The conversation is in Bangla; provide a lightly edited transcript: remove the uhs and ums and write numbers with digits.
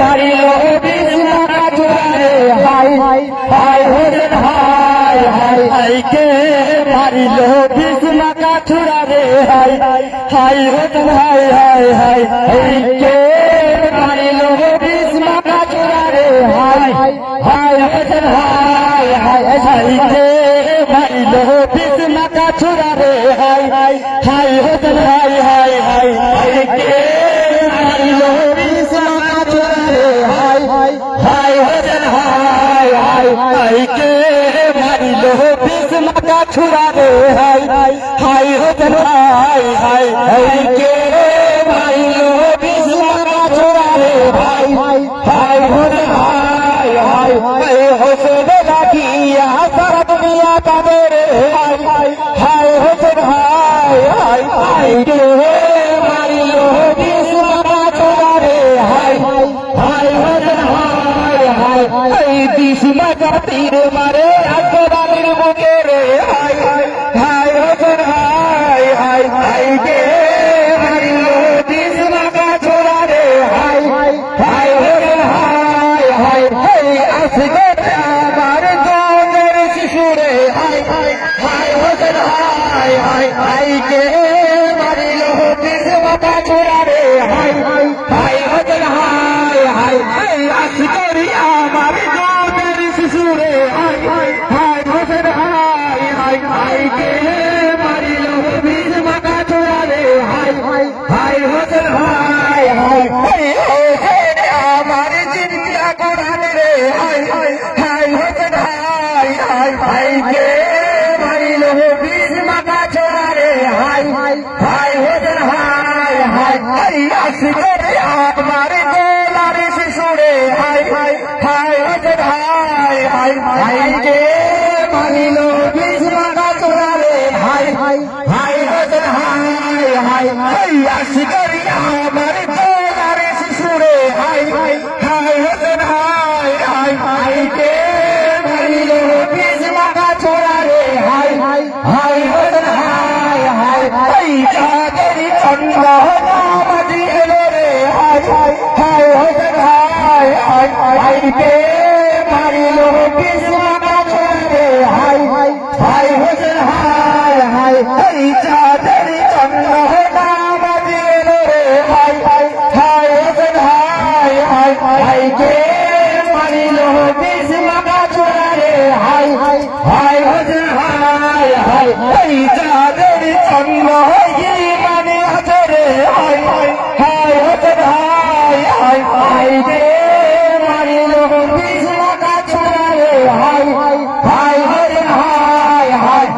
মারিল বিষ্ণা চূড়ারে হাই হাই হোসেন হাই হাই হাই কে মারিল বিষ্ণা চূড়ারে হাই হাই হোসেন হাই হাই হাই হাই কে মারিল বিষ্ণা চূড়ারে হাই হাই হোসেন হাই হাই হাই কে মারিল বিষ্ণা চূড়ারে হাই হাই হোসেন হাই হাই হাই হাই কে মারিল বিষ্ণা চূড়ারে হাই হাই হোসেন হাই হাই হাই কে মারিল বিষ্ণা চূড়ারে হাই হাই হোসেন হাই হাই হাই কে মারিল বিষ্ণা চূড়ারে হাই হাই হোসেন হাই হাই হাই হোসেন লাগিয়া সারা দুনিয়া তাদের হাই হাই হোসেন হাই হাই হাই কে মারিল বিষ্ণা চূড়ারে হাই হাই হোসেন হাই হাই হাই বিষ্ণা জাতির মারে আকবরের বুকে রে হাই হাই হোসেন হাই হাই হাই কে মারিল বিষ্ণা চূড়ারে হাই হাই হোসেন হাই হাই হাই আসবে আমার জনের শিশুরে হাই হাই হোসেন হাই হাই হাই কে মারিল বিষ্ণা চূড়ারে হাই হাই হোসেন হাই হাই হাই আসবে আমার জনের শিশুরে হাই হাই হোসেন হাই হাই হাই কে মারিল বিষ্ণা চূড়ারে হাই হাই হোসেন হাই হাই হাই হোসেন আমার জিন্দা কোরআন রে হাই হাই হোসেন হাই হাই হাই কে মারিল বিষ্ণা চূড়ারে হাই হাই হোসেন হাই হাই হাই আসবে আমার দোলার শিশুরে হাই হাই হোসেন হাই হাই হাই কে মারিল বিষ্ণা চূড়ারে হাই হাই হোসেন হাই হাই হাই আসবে আমার দোলার শিশুরে হাই হাই হোসেন হাই হাই হাই কে মারিল বিষ্ণা চূড়ারে হাই হাই হোসেন হাই হাই হাই চাঁদের চন্দ্র নাম দিলো রে হাই হাই হোসেন হাই হাই হাই কে মারিল বিষ্ণা চূড়ারে হাই হাই হোসেন হাই হাই হাই চাঁদের চন্দ্র নাম দিলো রে হাই হাই হোসেন হাই হাই হাই কে মারিল বিষ্ণা চূড়ারে হাই হাই হোসেন হাই হাই হাই চাঁদের চন্দ্র মানে আছে রে হাই হাই হোসেন হাই হাই হাই কে মারিল বিষ্ণা চূড়ারে হাই হাই হোসেন হাই হাই